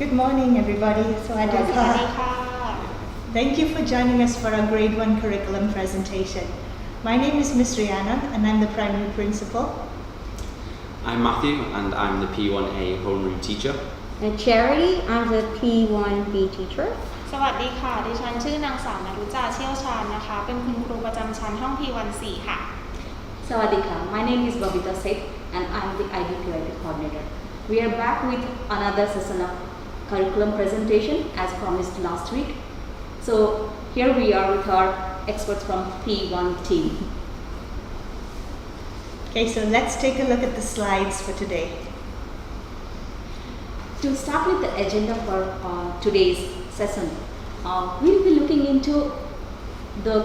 Good morning, everybody. Sawadika. Thank you for joining us for our Grade 1 curriculum presentation. My name is Miss Rihanna, and I'm the primary principal. I'm Matthew, and I'm the P1A homeroom teacher. And Charity, I'm the P1B teacher. สวัสดีค่ะ ดิฉันชื่อนางสาวนรุจาเชี่ยวชาญนะคะ เป็นคุณครูประจำชั้นห้อง P14 ค่ะ Sawadika, my name is Babita Satit and I'm the IDPIP coordinator. We are back with another session of curriculum presentation as promised last week. So here we are with our experts from P1 team. Okay, so let's take a look at the slides for today. To start with the agenda for today's session, we'll be looking into the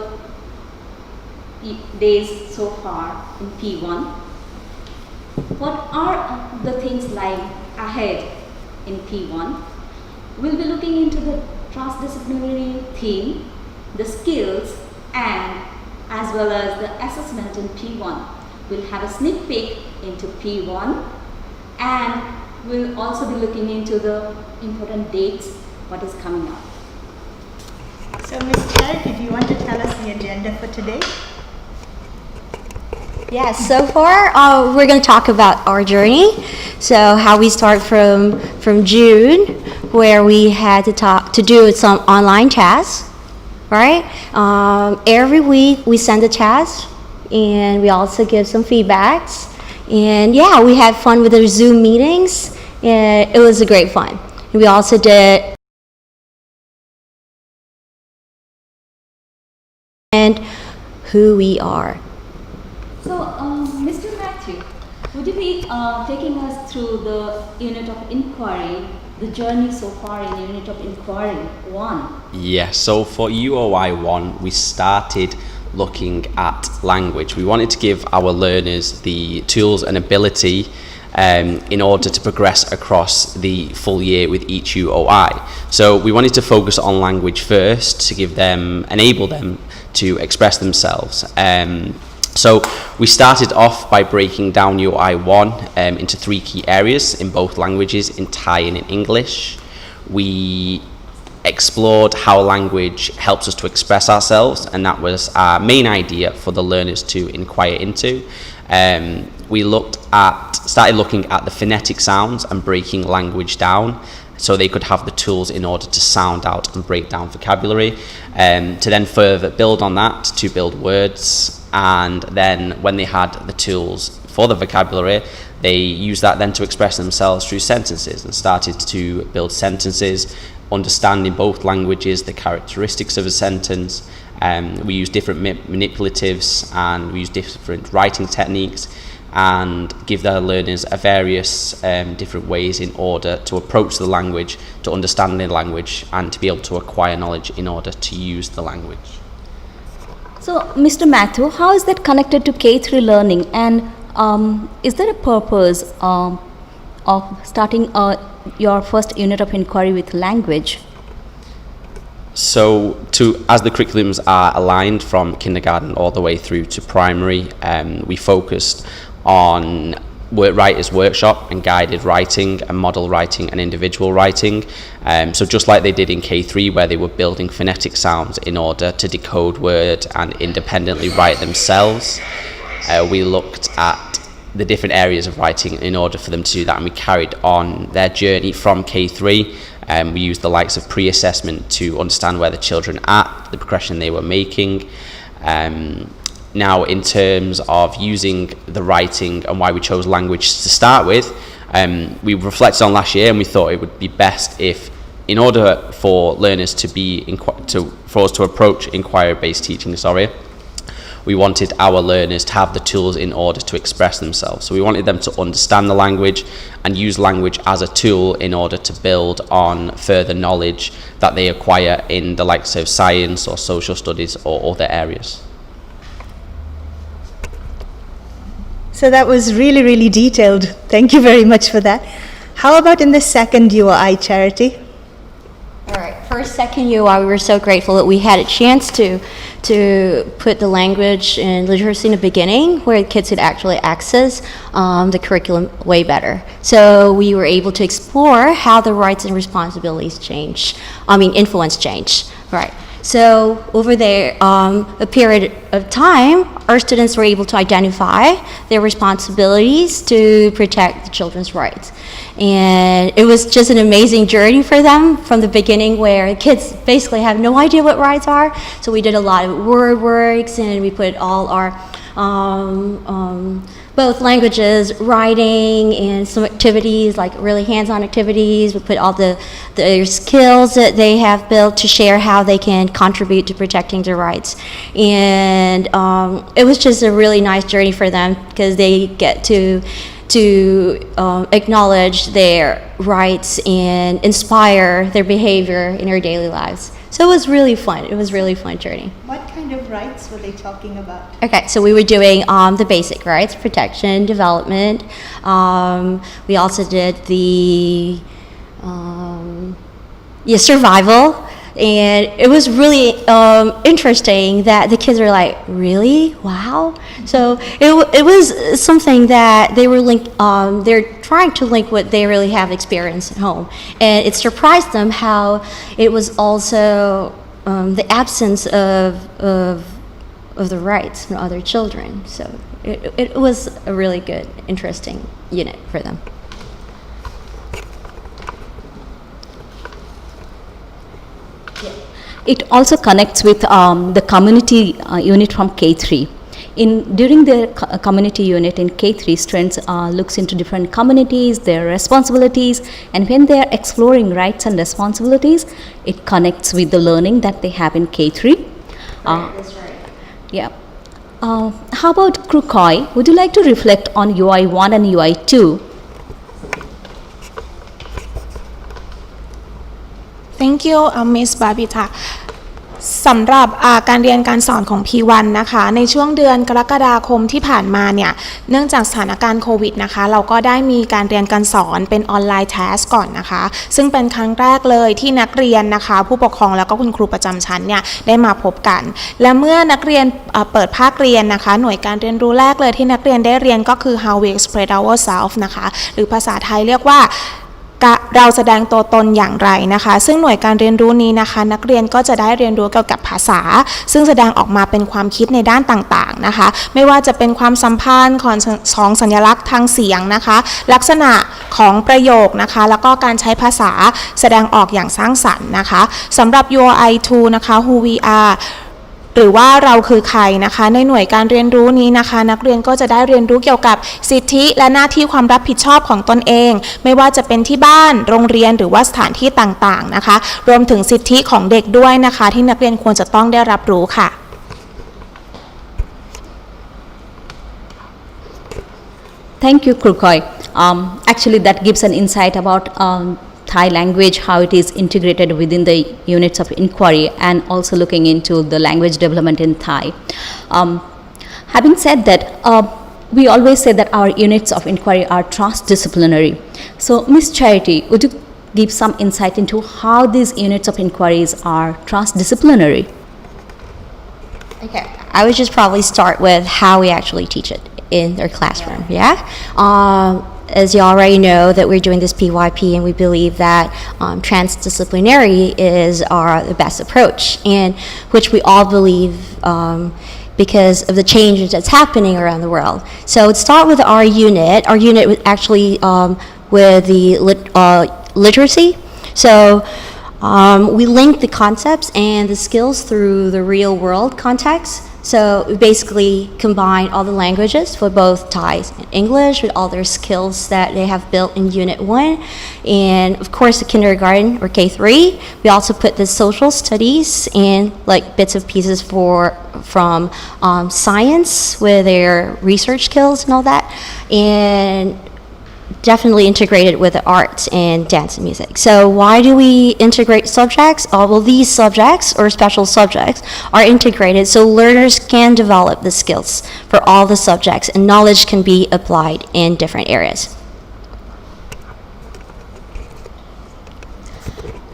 days so far in P1. What are the things lying ahead in P1? We'll be looking into the transdisciplinary theme, the skills, and as well as the assessment in P1. We'll have a sneak peek into P1, and we'll also be looking into the important dates, what is coming up. So, Ms. Charity, do you want to tell us the agenda for today? Yes, so far we're going to talk about our journey. So how we start from June, where we had to do some online tasks, right? Every week we send a task, and we also give some feedbacks. And yeah, we had fun with our Zoom meetings, and it was a great fun. And we also did and who we are. So, Mr. Matthew, would you be taking us through the unit of inquiry, the journey so far in unit of inquiry 1? Yeah, so for UOI 1, we started looking at language. We wanted to give our learners the tools and ability in order to progress across the full year with each UOI. So we wanted to focus on language first to enable them to express themselves. So we started off by breaking down UOI 1 into 3 key areas in both languages, in Thai and in English. We explored how language helps us to express ourselves, and that was our main idea for the learners to inquire into. We started looking at the phonetic sounds and breaking language down so they could have the tools in order to sound out and break down vocabulary, to then further build on that to build words. And then when they had the tools for the vocabulary, they used that then to express themselves through sentences and started to build sentences, understanding both languages, the characteristics of a sentence. We use different manipulatives, and we use different writing techniques, and give their learners various different ways in order to approach the language, to understand the language, and to be able to acquire knowledge in order to use the language. So, Mr. Matthew, how is that connected to K3 learning, and is there a purpose of starting your first unit of inquiry with language? So, as the curriculums are aligned from kindergarten all the way through to primary, we focused on writers' workshop and guided writing and model writing and individual writing. So just like they did in K3, where they were building phonetic sounds in order to decode word and independently write themselves, we looked at the different areas of writing in order for them to do that, and we carried on their journey from K3. We used the likes of pre-assessment to understand where the children are at, the progression they were making. Now, in terms of using the writing and why we chose language to start with, we reflected on last year, and we thought it would be best if, in order for learners for us to approach inquiry-based teaching, we wanted our learners to have the tools in order to express themselves. So we wanted them to understand the language and use language as a tool in order to build on further knowledge that they acquire in the likes of science or social studies or other areas. So that was really, really detailed. Thank you very much for that. How about in the second UOI, Charity? All right, for first, second UOI, we were so grateful that we had a chance to put the language and literacy in the beginning where kids could actually access the curriculum way better. So we were able to explore how the rights and responsibilities influence change, right? So over there, a period of time, our students were able to identify their responsibilities to protect the children's rights. And it was just an amazing journey for them from the beginning where kids basically have no idea what rights are. So we did a lot of word works and we put all our both languages, writing, and some activities, like really hands-on activities. We put all their skills that they have built to share how they can contribute to protecting their rights. And it was just a really nice journey for them because they get to acknowledge their rights and inspire their behavior in their daily lives. So it was really fun. It was really fun journey. What kind of rights were they talking about? Okay, so we were doing the basic rights, protection, development. We also did the survival. And it was really interesting that the kids were like, really? Wow. So it was something that they were they're trying to link what they really have experienced at home. And it surprised them how it was also the absence of the rights from other children. So it was a really good, interesting unit for them. It also connects with the community unit from K3. During the community unit in K3, students looks into different communities, their responsibilities, and when they are exploring rights and responsibilities, it connects with the learning that they have in K3. That's right. Yeah. How about Krukoi? Would you like to reflect on UI 1 and UI 2? Thank you, Miss Babita. สำหรับการเรียนการสอนของ P1 นะคะในช่วงเดือนกรกฎาคมที่ผ่านมาเนี่ยเนื่องจากสถานการณ์โควิดนะคะเราก็ได้มีการเรียนการสอนเป็นออนไลน์แทสก่อนนะคะซึ่งเป็นครั้งแรกเลยที่นักเรียนนะคะผู้ปกครองแล้วก็คุณครูประจำชั้นเนี่ยได้มาพบกันและเมื่อนักเรียนเปิดภาคเรียนนะคะหน่วยการเรียนรู้แรกเลยที่นักเรียนได้เรียนก็คือ how we express ourselves นะคะหรือภาษาไทยเรียกว่าเราแสดงตัวตนอย่างไรนะคะซึ่งหน่วยการเรียนรู้นี้นะคะนักเรียนก็จะได้เรียนรู้เกี่ยวกับภาษาซึ่งแสดงออกมาเป็นความคิดในด้านต่างๆนะคะไม่ว่าจะเป็นความสัมพันธ์ของสัญลักษณ์ทางเสียงนะคะลักษณะของประโยคนะคะแล้วก็การใช้ภาษาแสดงออกอย่างสร้างสรรค์นะคะสำหรับ UI 2 นะคะ Who we areหรือว่าเราคือใครนะคะในหน่วยการเรียนรู้นี้นะคะนักเรียนก็จะได้เรียนรู้เกี่ยวกับสิทธิและหน้าที่ความรับผิดชอบของตนเองไม่ว่าจะเป็นที่บ้านโรงเรียนหรือว่าสถานที่ต่างๆนะคะรวมถึงสิทธิของเด็กด้วยนะคะที่นักเรียนควรจะต้องได้รับรู้ค่ะ Thank you, Krukoi. Actually, that gives an insight about Thai language, how it is integrated within the units of inquiry, and also looking into the language development in Thai. Having said that, we always say that our units of inquiry are transdisciplinary. So, Ms. Charity, would you give some insight into how these units of inquiries are transdisciplinary? Okay, I would just probably start with how we actually teach it in their classroom, yeah? As you already know that we're doing this PYP and we believe that transdisciplinary is the best approach, and which we all believe because of the changes that's happening around the world. So let's start with our unit. Our unit was actually with the literacy. So we link the concepts and the skills through the real world context. So we basically combine all the languages for both Thai and English with all their skills that they have built in Unit 1. And of course the kindergarten or K3, we also put the social studies and like bits of pieces from science with their research skills and all that. And definitely integrated with the arts and dance and music. So why do we integrate subjects? Well, these subjects or special subjects are integrated so learners can develop the skills for all the subjects and knowledge can be applied in different areas.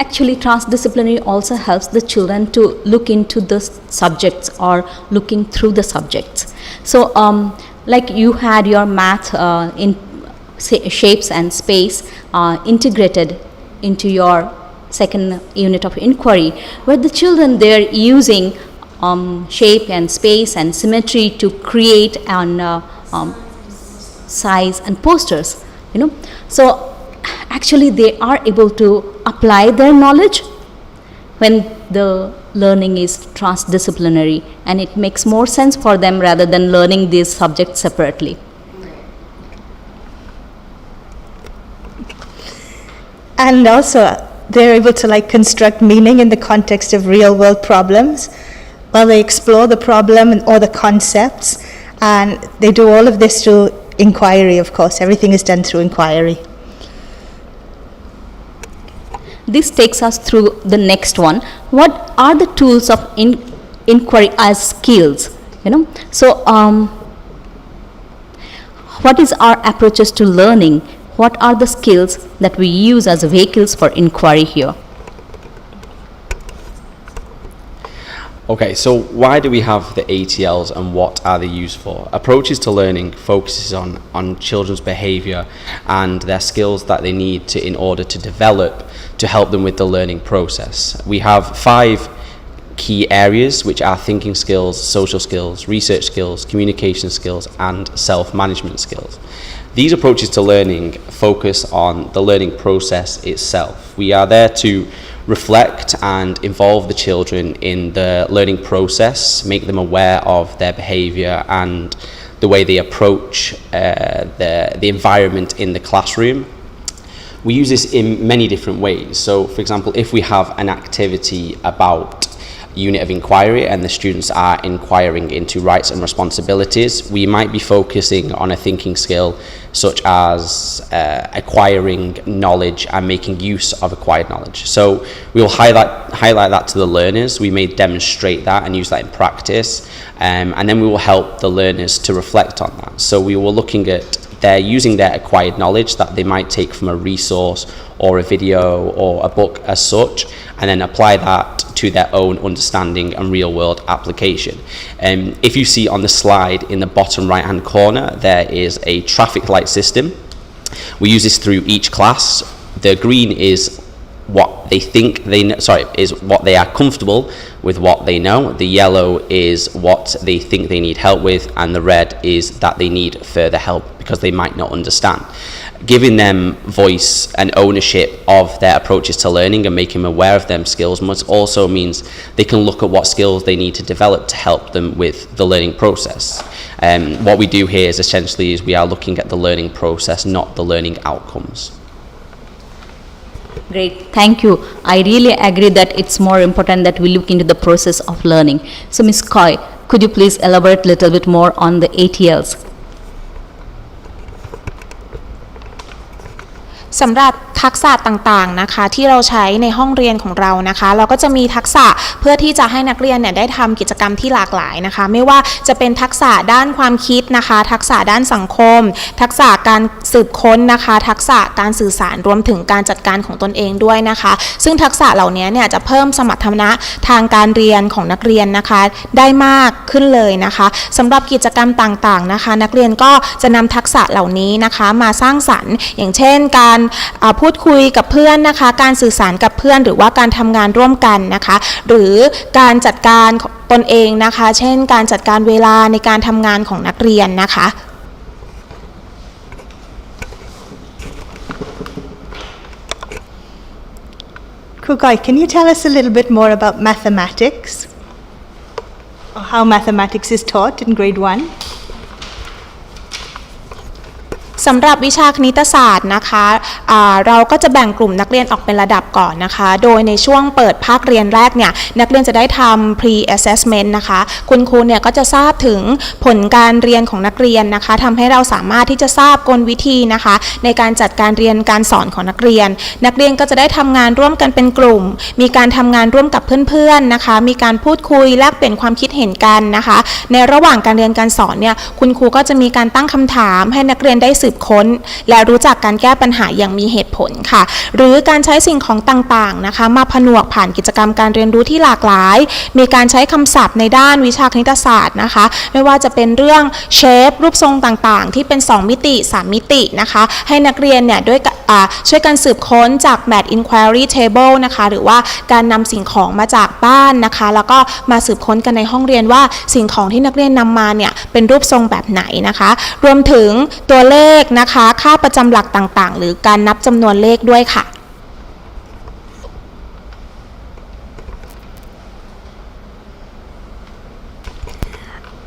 actually transdisciplinary also helps the children to look into the subjects or looking through the subjects. So like you had your math in shapes and space integrated into your second unit of inquiry, where the children they're using shape and space and symmetry to create an size and posters, so actually they are able to apply their knowledge when the learning is transdisciplinary, and it makes more sense for them rather than learning these subjects separately. And also they're able to construct meaning in the context of real world problems while they explore the problem or the concepts, and they do all of this through inquiry. Of course, everything is done through inquiry. This takes us through the next one. What are the tools of inquiry as skills? So what is our approaches to learning? What are the skills that we use as vehicles for inquiry here? Okay, so why do we have the ATLs and what are they used for? Approaches to learning focuses on children's behaviour and their skills that they need in order to develop to help them with the learning process. We have 5 key areas, which are thinking skills, social skills, research skills, communication skills, and self-management skills. These approaches to learning focus on the learning process itself. We are there to reflect and involve the children in the learning process, make them aware of their behaviour and the way they approach the environment in the classroom. We use this in many different ways. So, for example, if we have an activity about unit of inquiry and the students are inquiring into rights and responsibilities, we might be focusing on a thinking skill such as acquiring knowledge and making use of acquired knowledge. So we'll highlight that to the learners. We may demonstrate that and use that in practice, and then we will help the learners to reflect on that. So we were looking at they're using their acquired knowledge that they might take from a resource or a video or a book as such, and then apply that to their own understanding and real world application. If you see on the slide in the bottom right hand corner, there is a traffic light system. We use this through each class. The green is what they think they know, is what they are comfortable with, what they know. The yellow is what they think they need help with, and the red is that they need further help because they might not understand. Giving them voice and ownership of their approaches to learning and making them aware of them skills must also means they can look at what skills they need to develop to help them with the learning process. What we do here is essentially we are looking at the learning process, not the learning outcomes. Great, thank you. I really agree that it's more important that we look into the process of learning. So Ms. Coy, could you please elaborate a little bit more on the ATLs? สำหรับทักษะต่างๆนะคะที่เราใช้ในห้องเรียนของเรานะคะเราก็จะมีทักษะเพื่อที่จะให้นักเรียนเนี่ยได้ทำกิจกรรมที่หลากหลายนะคะไม่ว่าจะเป็นทักษะด้านความคิดนะคะทักษะด้านสังคมทักษะการสืบค้นนะคะทักษะการสื่อสารรวมถึงการจัดการของตนเองด้วยนะคะซึ่งทักษะเหล่านี้เนี่ยจะเพิ่มสมรรถนะทางการเรียนของนักเรียนนะคะได้มากขึ้นเลยนะคะสำหรับกิจกรรมต่างๆนะคะนักเรียนก็จะนำทักษะเหล่านี้นะคะมาสร้างสรรค์อย่างเช่นการพูดคุยกับเพื่อนนะคะการสื่อสารกับเพื่อนหรือว่าการทำงานร่วมกันนะคะหรือการจัดการตนเองนะคะเช่นการจัดการเวลาในการทำงานของนักเรียนนะคะ Kukai, can you tell us a little bit more about mathematics? Or how mathematics is taught in grade 1? สำหรับวิชาคณิตศาสตร์นะคะเราก็จะแบ่งกลุ่มนักเรียนออกเป็นระดับก่อนนะคะโดยในช่วงเปิดภาคเรียนแรกเนี่ยนักเรียนจะได้ทำ pre-assessment นะคะคุณครูเนี่ยก็จะทราบถึงผลการเรียนของนักเรียนนะคะทำให้เราสามารถที่จะทราบกลวิธีนะคะในการจัดการเรียนการสอนของนักเรียนก็จะได้ทำงานร่วมกันเป็นกลุ่มมีการทำงานร่วมกับเพื่อนๆนะคะมีการพูดคุยแลกเปลี่ยนความคิดเห็นกันนะคะในระหว่างการเรียนการสอนเนี่ยคุณครูก็จะมีการตั้งคำถามให้นักเรียนได้สืบ บค้นและรู้จักการแก้ปัญหาอย่างมีเหตุผลค่ะหรือการใช้สิ่งของต่างๆนะคะมาผนวกผ่านกิจกรรมการเรียนรู้ที่หลากหลายมีการใช้คำศัพท์ในด้านวิชาคณิตศาสตร์นะคะไม่ว่าจะเป็นเรื่องเชฟรูปทรงต่างๆที่เป็น2มิติ3มิตินะคะให้นักเรียนเนี่ยด้วยช่วยกันสืบค้นจาก Math Inquiry Table นะคะหรือว่าการนำสิ่งของมาจากบ้านนะคะแล้วก็มาสืบค้นกันในห้องเรียนว่าสิ่งของที่นักเรียนนำมาเนี่ยเป็นรูปทรงแบบไหนนะคะรวมถึงตัวเลขนะคะค่าประจำหลักต่างๆหรือการนับจำนวนเลขด้วยค่ะ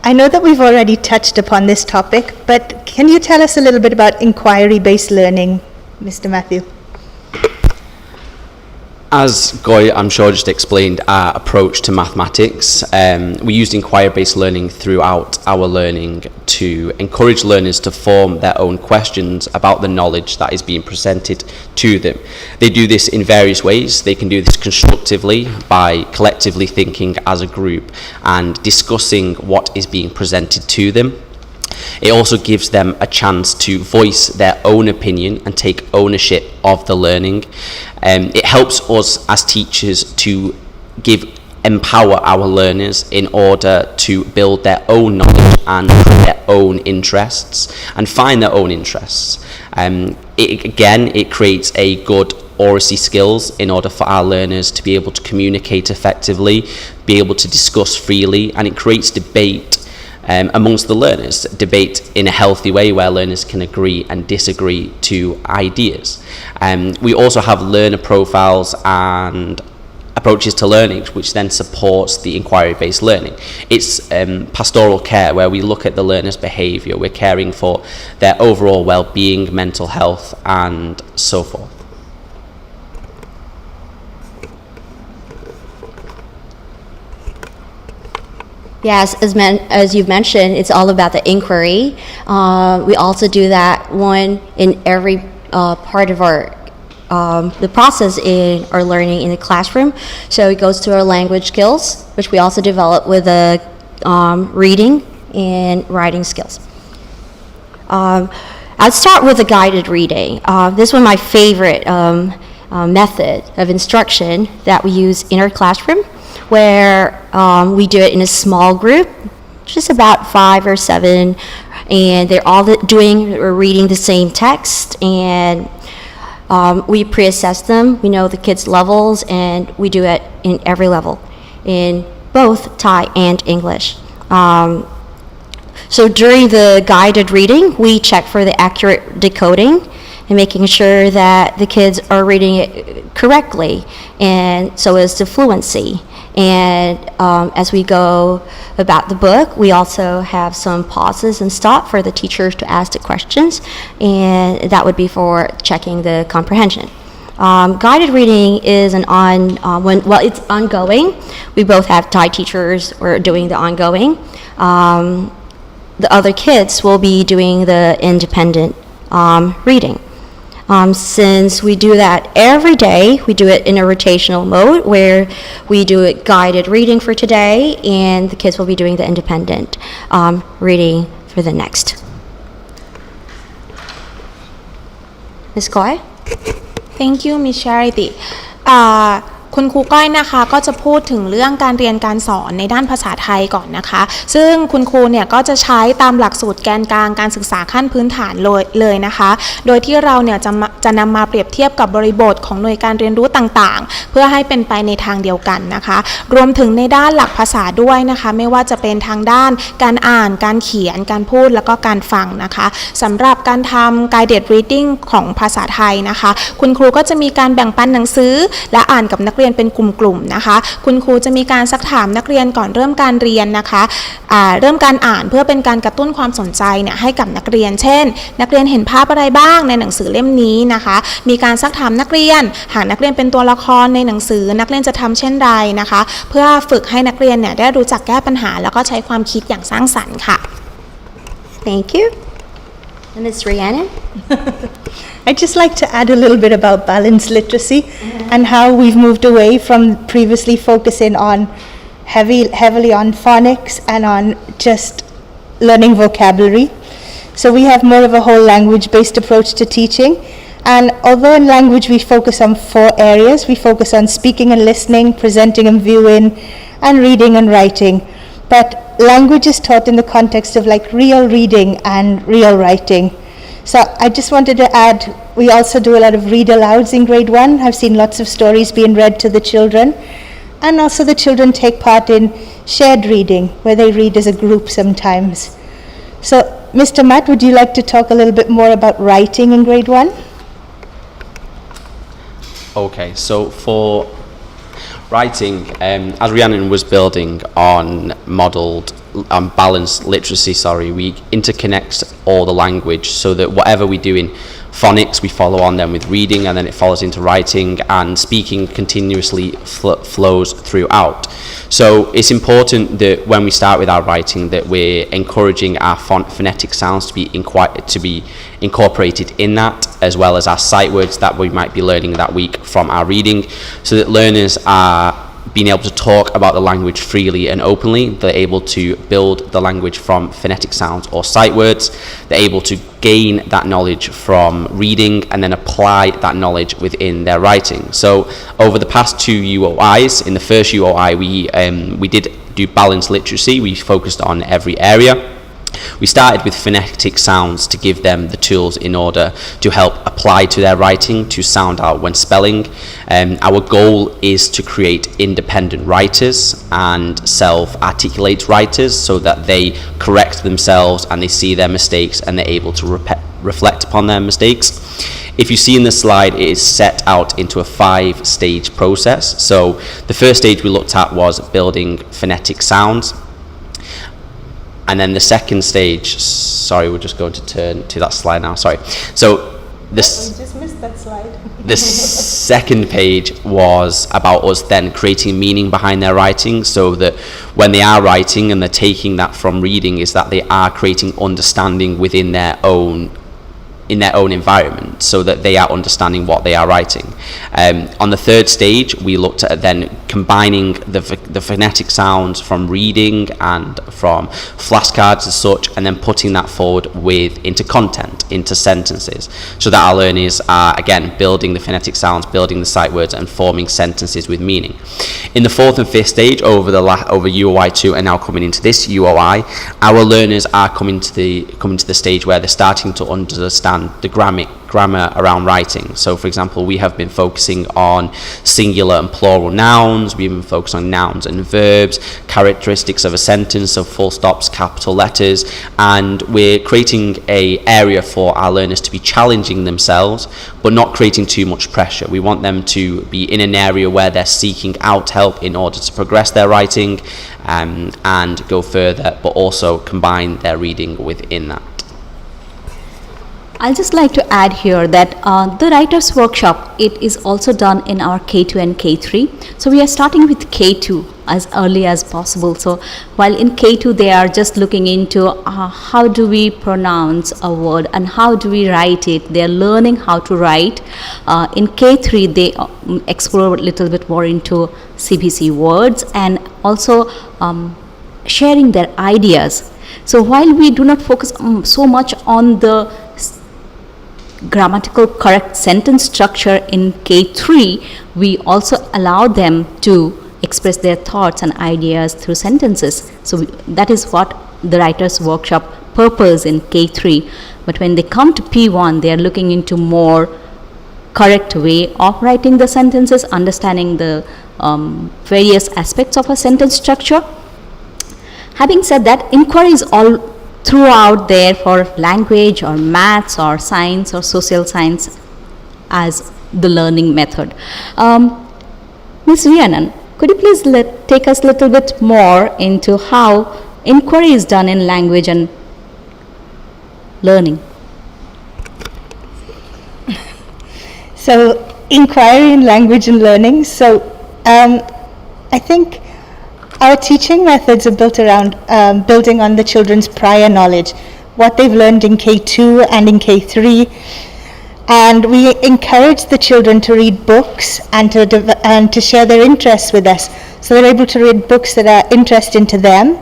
I know that we've already touched upon this topic, but can you tell us a little bit about inquiry-based learning, Mr. Matthew? As Goy, I'm sure, just explained our approach to mathematics, we used inquiry-based learning throughout our learning to encourage learners to form their own questions about the knowledge that is being presented to them. They do this in various ways. They can do this constructively by collectively thinking as a group and discussing what is being presented to them. It also gives them a chance to voice their own opinion and take ownership of the learning. It helps us as teachers to empower our learners in order to build their own knowledge and their own interests and find their own interests. It creates a good oracy skills in order for our learners to be able to communicate effectively, be able to discuss freely, and it creates debate amongst the learners, debate in a healthy way where learners can agree and disagree to ideas. We also have learner profiles and approaches to learning, which then supports the inquiry-based learning. It's pastoral care, where we look at the learner's behaviour, we're caring for their overall well-being, mental health, and so forth. Yes, as you've mentioned, it's all about the inquiry. We also do that one in every part of our the process in our learning in the classroom. So it goes to our language skills, which we also develop with the reading and writing skills. I'll start with the guided reading. This is one of my favorite method of instruction that we use in our classroom, where we do it in a small group, just about 5 or 7, and they're all doing or reading the same text, and we pre-assess them. We know the kids' levels, and we do it in every level, in both Thai and English. So during the guided reading, we check for the accurate decoding and making sure that the kids are reading it correctly, and so as to fluency. And as we go about the book, we also have some pauses and stop for the teachers to ask the questions, and that would be for checking the comprehension. Guided reading is it's ongoing. We both have Thai teachers who are doing the ongoing. The other kids will be doing the independent reading. Since we do that every day, we do it in a rotational mode where we do it guided reading for today, and the kids will be doing the independent reading for the next. Ms. Koi? Thank you, Ms. Charity. คุณครูก้อยนะคะก็จะพูดถึงเรื่องการเรียนการสอนในด้านภาษาไทยก่อนนะคะซึ่งคุณครูเนี่ยก็จะใช้ตามหลักสูตรแกนกลางการศึกษาขั้นพื้นฐานเลยนะคะโดยที่เราเนี่ยจะนำมาเปรียบเทียบกับบริบทของหน่วยการเรียนรู้ต่างๆเพื่อให้เป็นไปในทางเดียวกันนะคะรวมถึงในด้านหลักภาษาด้วยนะคะไม่ว่าจะเป็นทางด้านการอ่านการเขียนการพูดแล้วก็การฟังนะคะสำหรับการทำ guided reading ของภาษาไทยนะคะคุณครูก็จะมีการแบ่งปันหนังสือและอ่านกับนักเรียนเป็นกลุ่มๆนะคะคุณครูจะมีการซักถามนักเรียนก่อนเริ่มการเรียนนะคะเริ่มการอ่านเพื่อเป็นการกระตุ้นความสนใจเนี่ยให้กับนักเรียนเช่นนักเรียนเห็นภาพอะไรบ้างในหนังสือเล่มนี้นะคะมีการซักถามนักเรียนหากนักเรียนเป็นตัวละครในหนังสือนักเรียนจะทำเช่นไรนะคะเพื่อฝึกให้นักเรียนเนี่ยได้รู้จักแก้ปัญหาแล้วก็ใช้ความคิดอย่างสร้างสรรค์ค่ะ Thank you. And Ms. Rhiannon? I'd just like to add a little bit about balanced literacy and how we've moved away from previously focusing on heavily on phonics and on just learning vocabulary. So we have more of a whole language-based approach to teaching. And although in language we focus on 4 areas, we focus on speaking and listening, presenting and viewing, and reading and writing. But language is taught in the context of like real reading and real writing. So I just wanted to add, we also do a lot of read alouds in grade 1. I've seen lots of stories being read to the children. And also the children take part in shared reading, where they read as a group sometimes. So Mr. Matt, would you like to talk a little bit more about writing in grade 1? Okay, so for writing, as Rhiannon was building on modelled balanced literacy, we interconnect all the language so that whatever we do in phonics, we follow on then with reading, and then it follows into writing, and speaking continuously flows throughout. So it's important that when we start with our writing that we're encouraging our phonetic sounds to be incorporated in that, as well as our sight words that we might be learning that week from our reading, so that learners are being able to talk about the language freely and openly. They're able to build the language from phonetic sounds or sight words. They're able to gain that knowledge from reading and then apply that knowledge within their writing. So over the past 2 UOIs, in the first UOI we did do balanced literacy. We focused on every area. We started with phonetic sounds to give them the tools in order to help apply to their writing, to sound out when spelling. Our goal is to create independent writers and self-articulate writers so that they correct themselves and they see their mistakes and they're able to reflect upon their mistakes. If you see in the slide, it is set out into a 5-stage process. So the first stage we looked at was building phonetic sounds. And then the second stage, we're just going to turn to that slide now, So this, We just missed that slide. the second page was about us then creating meaning behind their writing, so that when they are writing and they're taking that from reading, is that they are creating understanding within their own environment, so that they are understanding what they are writing. On the third stage, we looked at then combining the phonetic sounds from reading and from flashcards as such, and then putting that forward into content, into sentences, so that our learners are again building the phonetic sounds, building the sight words, and forming sentences with meaning. In the fourth and fifth stage, over UOI 2 and now coming into this UOI, our learners are coming to the stage where they're starting to understand the grammar around writing. So for example, we have been focusing on singular and plural nouns, we've been focused on nouns and verbs, characteristics of a sentence, so full stops, capital letters, and we're creating an area for our learners to be challenging themselves but not creating too much pressure. We want them to be in an area where they're seeking out help in order to progress their writing and go further, but also combine their reading within that. I'll just like to add here that the writer's workshop, it is also done in our K2 and K3. So we are starting with K2 as early as possible. So while in K2 they are just looking into how do we pronounce a word and how do we write it. They are learning how to write. In K3 they explore a little bit more into CBC words and also sharing their ideas. So while we do not focus so much on the grammatical correct sentence structure in K3, we also allow them to express their thoughts and ideas through sentences. So that is what the writer's workshop purpose in K3. But when they come to P1, they are looking into more correct way of writing the sentences, understanding the various aspects of a sentence structure. Having said that, inquiry is all throughout there for language or maths or science or social science as the learning method. Ms. Rhiannon, could you please take us a little bit more into how inquiry is done in language and learning? So inquiry in language and learning. So I think our teaching methods are built around building on the children's prior knowledge, what they've learned in K2 and in K3. And we encourage the children to read books and to share their interests with us. So they're able to read books that are interesting to them,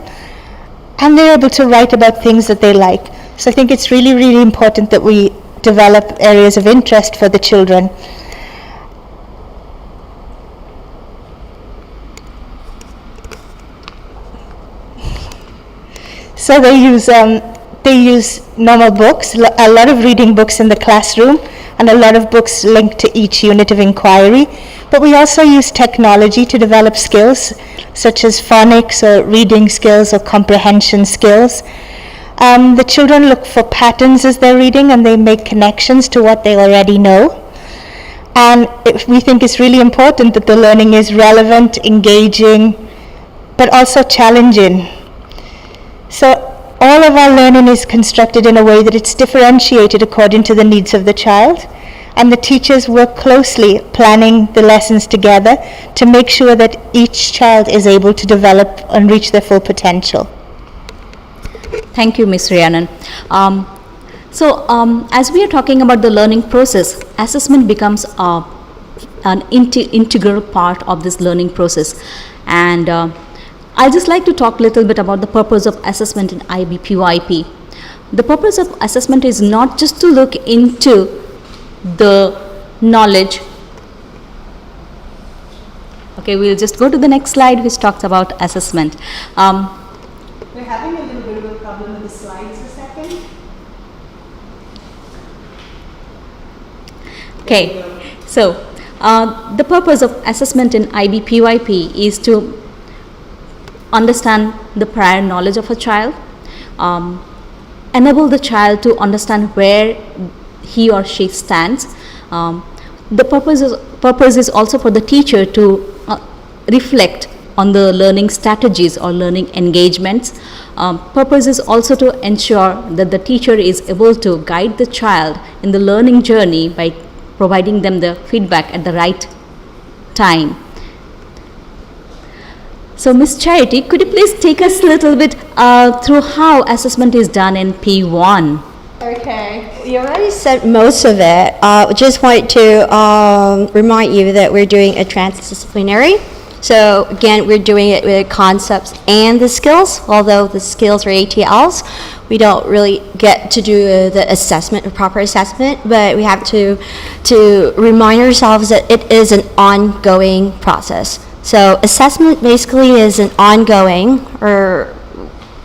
and they're able to write about things that they like. So I think it's really, really important that we develop areas of interest for the children. So they use normal books, a lot of reading books in the classroom, and a lot of books linked to each unit of inquiry. But we also use technology to develop skills, such as phonics or reading skills or comprehension skills. The children look for patterns as they're reading, and they make connections to what they already know. And we think it's really important that the learning is relevant, engaging, but also challenging. So all of our learning is constructed in a way that it's differentiated according to the needs of the child, and the teachers work closely planning the lessons together to make sure that each child is able to develop and reach their full potential. Thank you, Ms. Rhiannon. As we are talking about the learning process, assessment becomes an integral part of this learning process. And I'd just like to talk a little bit about the purpose of assessment in IBPYP. The purpose of assessment is not just to look into the knowledge. Okay, we'll just go to the next slide, which talks about assessment. We're having a little bit of a problem with the slides a second. Okay, so the purpose of assessment in IBPYP is to understand the prior knowledge of a child, enable the child to understand where he or she stands. The purpose is also for the teacher to reflect on the learning strategies or learning engagements. Purpose is also to ensure that the teacher is able to guide the child in the learning journey by providing them the feedback at the right time. So, Ms. Charity, could you please take us a little bit through how assessment is done in P1? Okay, you already said most of it. Just want to remind you that we're doing a transdisciplinary. So again, we're doing it with concepts and the skills, although the skills are ATLs. We don't really get to do the assessment, or proper assessment, but we have to remind ourselves that it is an ongoing process. So assessment basically is an ongoing, or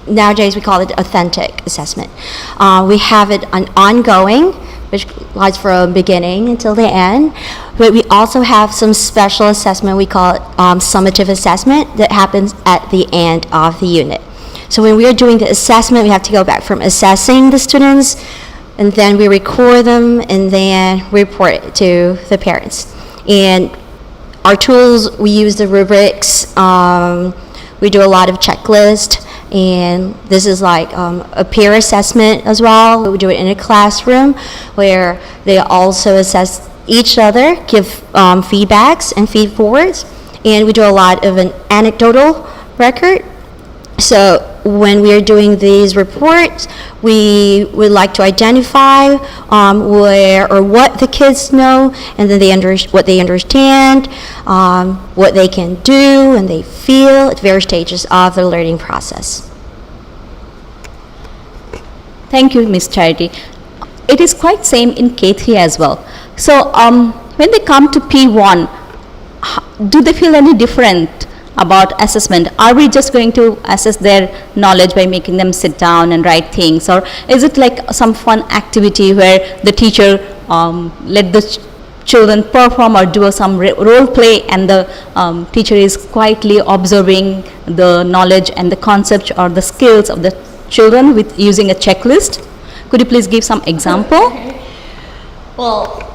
nowadays we call it authentic assessment. We have it an ongoing, which lies from beginning until the end. But we also have some special assessment, we call it summative assessment, that happens at the end of the unit. So when we are doing the assessment, we have to go back from assessing the students, and then we record them, and then report it to the parents. And our tools, we use the rubrics, we do a lot of checklists, and this is like a peer assessment as well. We do it in a classroom where they also assess each other, give feedbacks and feed forwards, and we do a lot of an anecdotal record. So when we are doing these reports, we would like to identify where or what the kids know, and then what they understand, what they can do and they feel at various stages of the learning process. Thank you, Ms. Charity. It is quite same in K3 as well. So when they come to P1, do they feel any different about assessment? Are we just going to assess their knowledge by making them sit down and write things, or is it like some fun activity where the teacher let the children perform or do some role play, and the teacher is quietly observing the knowledge and the concept or the skills of the children with using a checklist? Could you please give some example? Well,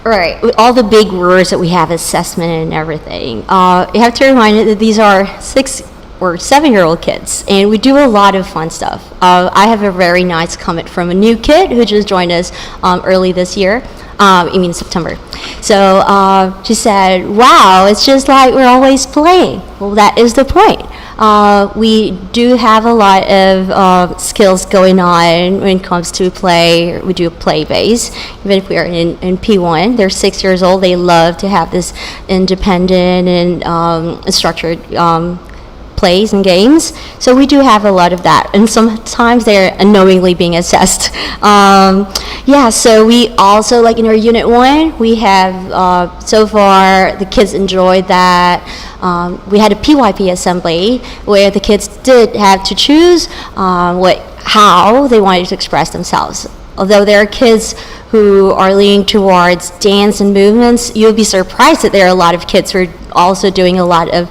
right, with all the big words that we have, assessment and everything, you have to remind you that these are 6 or 7-year-old kids, and we do a lot of fun stuff. I have a very nice comment from a new kid who just joined us early this year, September. So she said, wow, it's just like we're always playing. Well, that is the point. We do have a lot of skills going on when it comes to play. We do play base. Even if we are in P1, they're 6 years old. They love to have this independent and structured plays and games. So we do have a lot of that, and sometimes they're unknowingly being assessed. Yeah, so we also, like in our Unit 1, we have, so far, the kids enjoyed that. We had a PYP assembly where the kids did have to choose how they wanted to express themselves. Although there are kids who are leaning towards dance and movements, you'll be surprised that there are a lot of kids who are also doing a lot of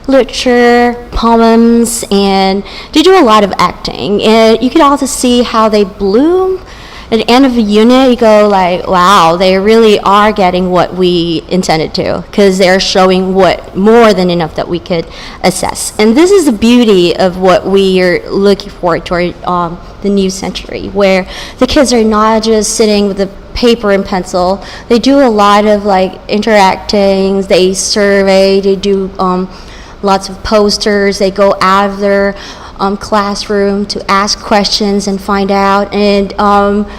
literature, poems, and they do a lot of acting. And you can also see how they bloom. At the end of a unit, you go like, wow, they really are getting what we intended to, because they're showing what more than enough that we could assess. And this is the beauty of what we are looking forward toward the new century, where the kids are not just sitting with a paper and pencil. They do a lot of like interacting, they survey, they do lots of posters, they go out of their classroom to ask questions and find out. And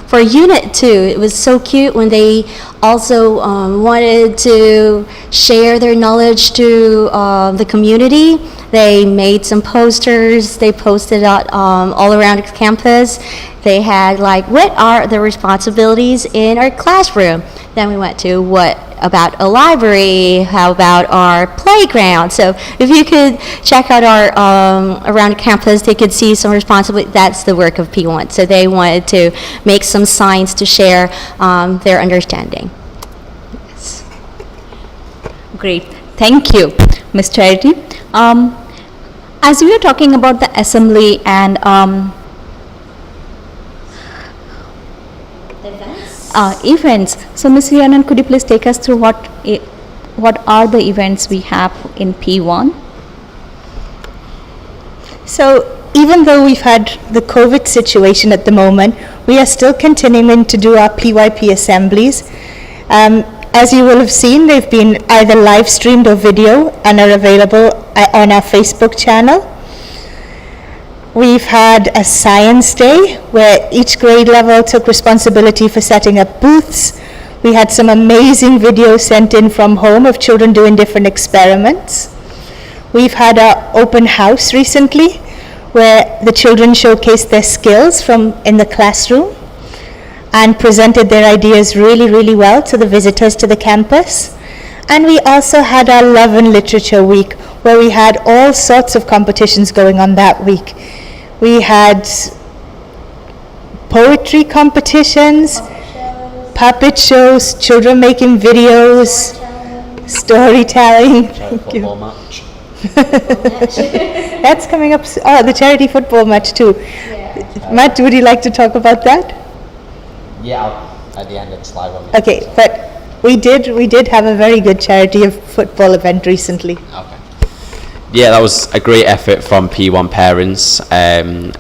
for Unit 2, it was so cute when they also wanted to share their knowledge to the community. They made some posters, they posted out all around campus. They had like, what are the responsibilities in our classroom? Then we went to what about a library, how about our playground. So if you could check out our around campus, they could see some responsibility. That's the work of P1. So they wanted to make some signs to share their understanding. Yes. Great. Thank you, Ms. Charity. As we were talking about the assembly and events, so Ms. Rhiannon, could you please take us through what are the events we have in P1? So even though we've had the COVID situation at the moment, we are still continuing to do our PYP assemblies. As you will have seen, they've been either live streamed or video and are available on our Facebook channel. We've had a science day where each grade level took responsibility for setting up booths. We had some amazing videos sent in from home of children doing different experiments. We've had our open house recently where the children showcased their skills from in the classroom and presented their ideas really, really well to the visitors to the campus. And we also had our Love and Literature Week where we had all sorts of competitions going on that week. We had poetry competitions, puppet shows, children making videos, storytelling. Thank you. Football match. That's coming up. Oh, the charity football match too. Yeah. Matt, would you like to talk about that? Yeah, at the end of the slide. Okay, but we did have a very good charity football event recently. Okay. Yeah, that was a great effort from P1 parents and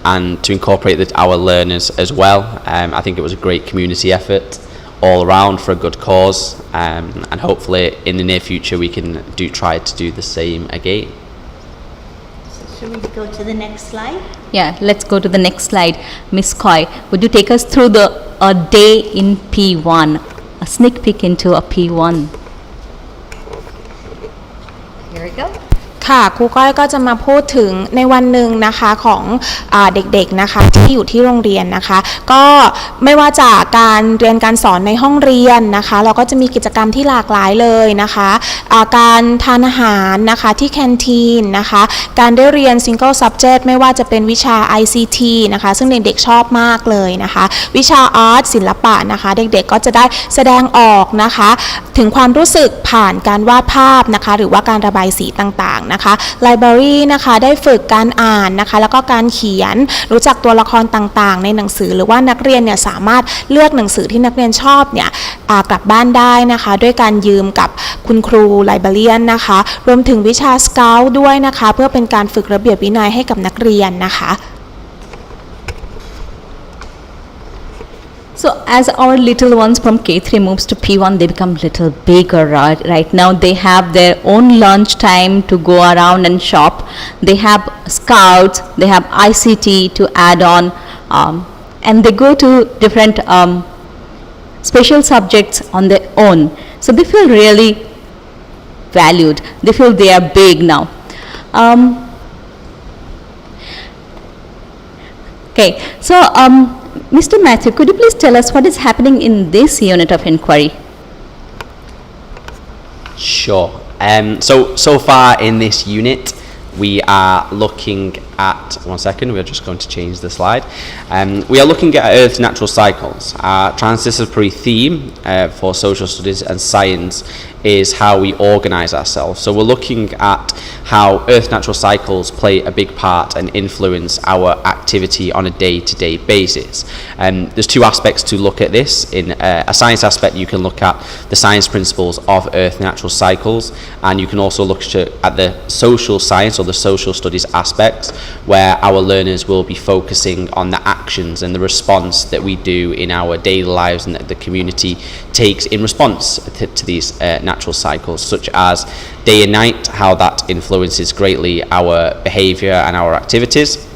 to incorporate our learners as well. I think it was a great community effort all around for a good cause, and hopefully in the near future we can try to do the same again. So should we go to the next slide? Yeah, let's go to the next slide. Miss Coy, would you take us through a day in P1, a sneak peek into a P1? Here we go. ค่ะครูก้อยก็จะมาพูดถึงในวันหนึ่งนะคะของเด็กๆนะคะที่อยู่ที่โรงเรียนนะคะก็ไม่ว่าจากการเรียนการสอนในห้องเรียนนะคะเราก็จะมีกิจกรรมที่หลากหลายเลยนะคะการทานอาหารนะคะที่แคนทีนนะคะการได้เรียน Single Subject ไม่ว่าจะเป็นวิชา ICT นะคะซึ่งเด็กๆชอบมากเลยนะคะวิชาอาร์ตศิลปะนะคะเด็กๆก็จะได้แสดงออกนะคะถึงความรู้สึกผ่านการวาดภาพนะคะหรือว่าการระบายสีต่างๆนะคะ Library นะคะได้ฝึกการอ่านนะคะแล้วก็การเขียนรู้จักตัวละครต่างๆในหนังสือหรือว่านักเรียนเนี่ยสามารถเลือกหนังสือที่นักเรียนชอบเนี่ยกลับบ้านได้นะคะด้วยการยืมกับคุณครู Librarian นะคะรวมถึงวิชา Scout ด้วยนะคะเพื่อเป็นการฝึกระเบียบวินัยให้กับนักเรียนนะคะ So as our little ones from K3 moves to P1, they become little bigger, right? Right now they have their own lunch time to go around and shop. They have scouts, they have ICT to add on, and they go to different special subjects on their own. So they feel really valued. They feel they are big now. Okay, so Mr. Matthew, could you please tell us what is happening in this unit of inquiry? Sure. So far in this unit, we are looking at, one second, we're just going to change the slide. We are looking at Earth's natural cycles. Our transdisciplinary theme for social studies and science is how we organise ourselves. So we're looking at how Earth's natural cycles play a big part and influence our activity on a day-to-day basis. There's two aspects to look at this. In a science aspect, you can look at the science principles of Earth's natural cycles, and you can also look at the social science or the social studies aspects, where our learners will be focusing on the actions and the response that we do in our daily lives and that the community takes in response to these natural cycles, such as day and night, how that influences greatly our behaviour and our activities.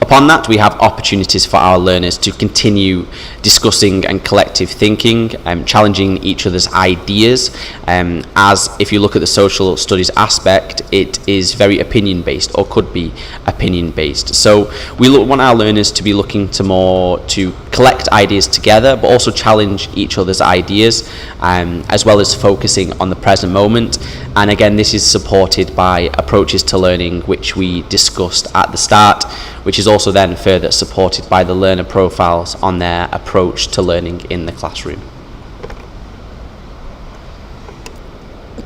Upon that, we have opportunities for our learners to continue discussing and collective thinking, challenging each other's ideas, as if you look at the social studies aspect, it is very opinion based, or could be opinion based. So we want our learners to be looking to collect ideas together, but also challenge each other's ideas, as well as focusing on the present moment. And again, this is supported by approaches to learning, which we discussed at the start, which is also then further supported by the learner profiles on their approach to learning in the classroom.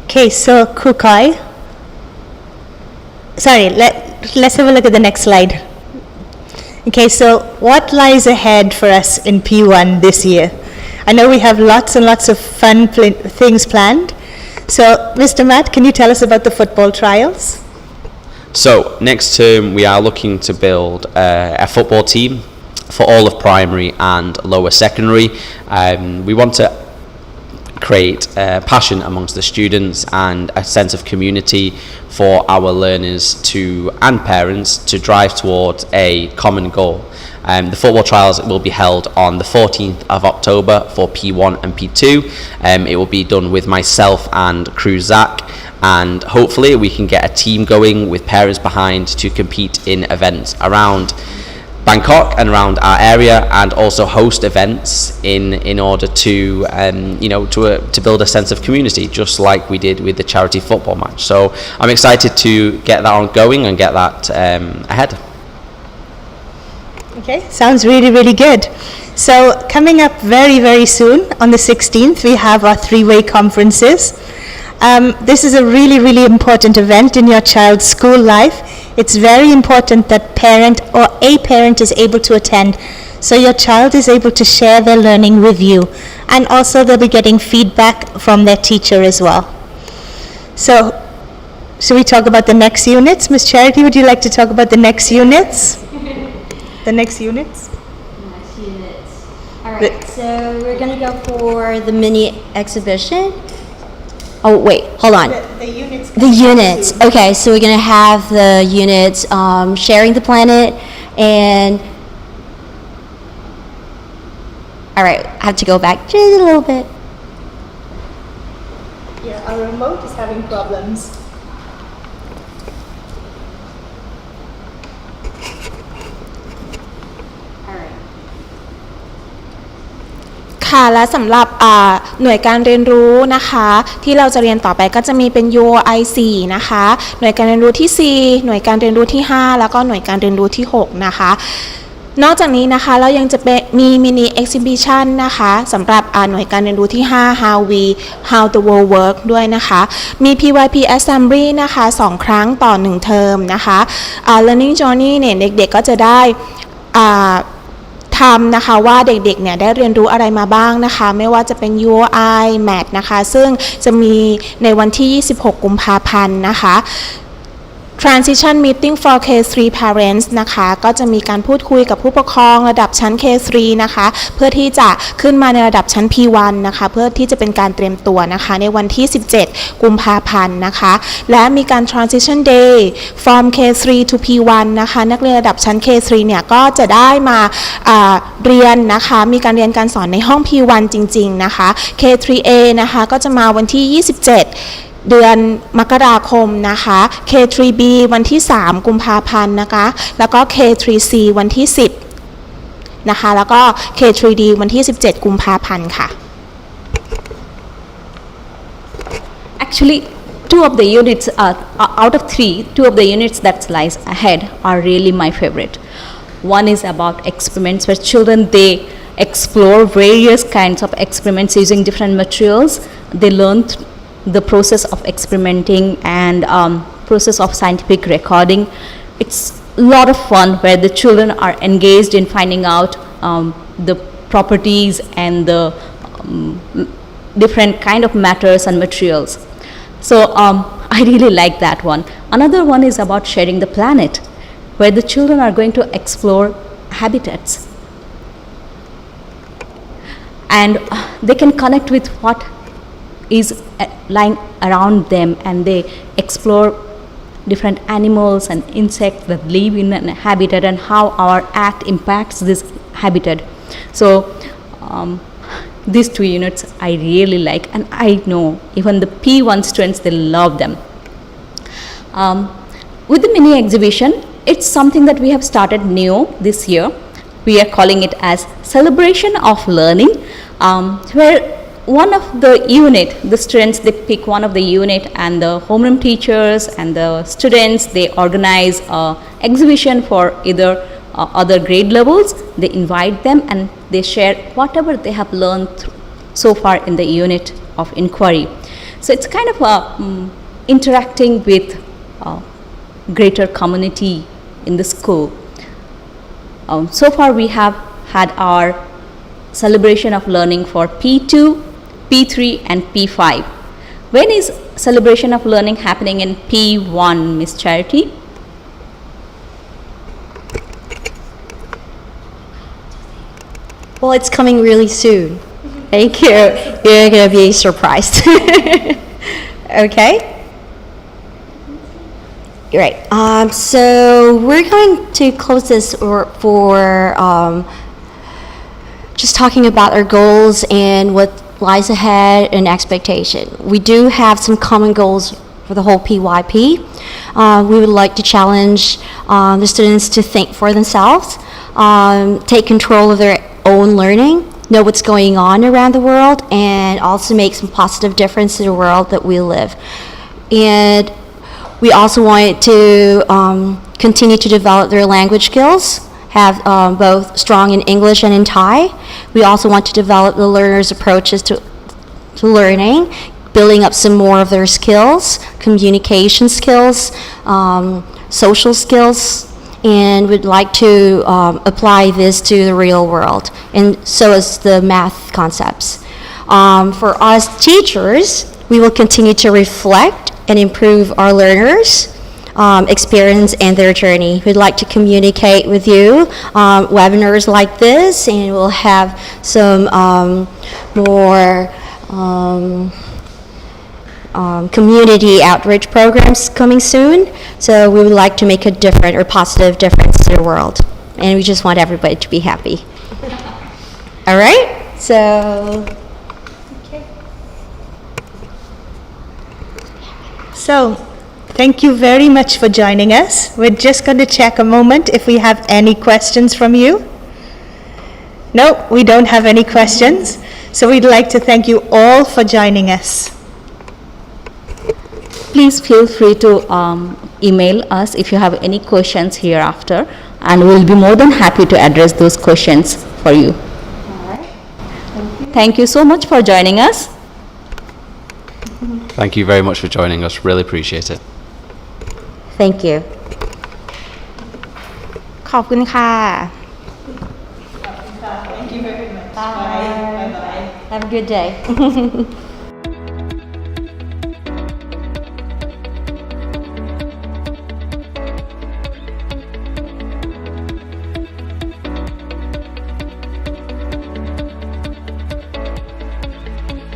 Okay, so Kukai. Sorry, let's have a look at the next slide. Okay, so what lies ahead for us in P1 this year? I know we have lots and lots of fun things planned. So, Mr. Matt, can you tell us about the football trials? So, next term we are looking to build a football team for all of primary and lower secondary. We want to create passion amongst the students and a sense of community for our learners and parents to drive towards a common goal. The football trials will be held on the 14th of October for P1 and P2. It will be done with myself and crew Zach, and hopefully we can get a team going with parents behind to compete in events around Bangkok and around our area, and also host events in order to to build a sense of community, just like we did with the charity football match. So I'm excited to get that ongoing and get that ahead. Okay, sounds really, really good. So coming up very, very soon, on the 16th, we have our three-way conferences. This is a really, really important event in your child's school life. It's very important that parent or a parent is able to attend, so your child is able to share their learning with you, and also they'll be getting feedback from their teacher as well. So, should we talk about the next units? Ms. Charity, would you like to talk about the next units? The next units? Next units. All right, so we're going to go for the mini exhibition. Oh, wait, hold on. The units. The units. Okay, so we're going to have the units sharing the planet, and all right, I have to go back just a little bit. Yeah, our remote is having problems.ค่ะและสำหรับหน่วยการเรียนรู้นะคะที่เราจะเรียนต่อไปก็จะมีเป็น UOI 4นะคะหน่วยการเรียนรู้ที่ 4 หน่วยการเรียนรู้ที่ 5 แล้วก็หน่วยการเรียนรู้ที่ 6 นะคะนอกจากนี้นะคะเรายังจะมีมินิเอ็กซิบิชันนะคะสำหรับหน่วยการเรียนรู้ที่ 5 How the world work ด้วยนะคะมี PYP Assembly นะคะ2 ครั้งต่อ 1 เทอมนะคะ Learning Journey เนี่ยเด็กๆก็จะได้ทำนะคะว่าเด็กๆเนี่ยได้เรียนรู้อะไรมาบ้างนะคะไม่ว่าจะเป็น UOI Math นะคะซึ่งจะมีในวันที่ 26 กุมภาพันธ์นะคะ Transition Meeting for K3 Parents นะคะก็จะมีการพูดคุยกับผู้ปกครองระดับชั้น K3 นะคะเพื่อที่จะขึ้นมาในระดับชั้น P1 นะคะเพื่อที่จะเป็นการเตรียมตัวนะคะในวันที่ 17 กุมภาพันธ์นะคะและมีการ Transition Day from K3 to P1 นะคะนักเรียนระดับชั้น K3 เนี่ยก็จะได้มาเรียนนะคะมีการเรียนการสอนในห้อง P1 จริงๆนะคะ K3A นะคะก็จะมาวันที่ 27 เดือนมกราคมนะคะ K3B วันที่ 3 กุมภาพันธ์นะคะแล้วก็ K3C วันที่ 10นะคะแล้วก็ K3D วันที่ 17 กุมภาพันธ์ค่ะ Actually, two of the units, out of three, two of the units that lies ahead are really my favorite. One is about experiments where children, they explore various kinds of experiments using different materials. They learn the process of experimenting and process of scientific recording. It's a lot of fun where the children are engaged in finding out the properties and the different kind of matters and materials. So I really like that one. Another one is about sharing the planet, where the children are going to explore habitats. And they can connect with what is lying around them, and they explore different animals and insects that live in a habitat and how our act impacts this habitat. So these two units I really like, and I know even the P1 students, they love them. With the mini exhibition, it's something that we have started new this year. We are calling it as Celebration of Learning, where one of the unit, the students, they pick one of the unit, and the homeroom teachers and the students, they organize a exhibition for either other grade levels. They invite them and they share whatever they have learned so far in the unit of inquiry. So it's kind of interacting with greater community in the school. So far we have had our celebration of learning for P2, P3 and P5. When is celebration of learning happening in P1, Miss Charity? Well, it's coming really soon. Thank you. You're going to be surprised. Okay? Great. So we're going to close this for just talking about our goals and what lies ahead and expectation. We do have some common goals for the whole PYP. We would like to challenge the students to think for themselves, take control of their own learning, know what's going on around the world, and also make some positive difference in the world that we live. And we also wanted to continue to develop their language skills, have both strong in English and in Thai. We also want to develop the learners' approaches to learning, building up some more of their skills, communication skills, social skills, and we'd like to apply this to the real world, and so is the math concepts. For us teachers, we will continue to reflect and improve our learners' experience and their journey. We'd like to communicate with you webinars like this, and we'll have some more community outreach programs coming soon. So we would like to make a different or positive difference to the world, and we just want everybody to be happy. All right? So So, thank you very much for joining us. We're just going to check a moment if we have any questions from you. No, we don't have any questions. So we'd like to thank you all for joining us. Please feel free to email us if you have any questions hereafter, and we'll be more than happy to address those questions for you. Thank you so much for joining us. Thank you very much for joining us. Really appreciate it. thank you. ขอบคุณค่ะ Have a good day.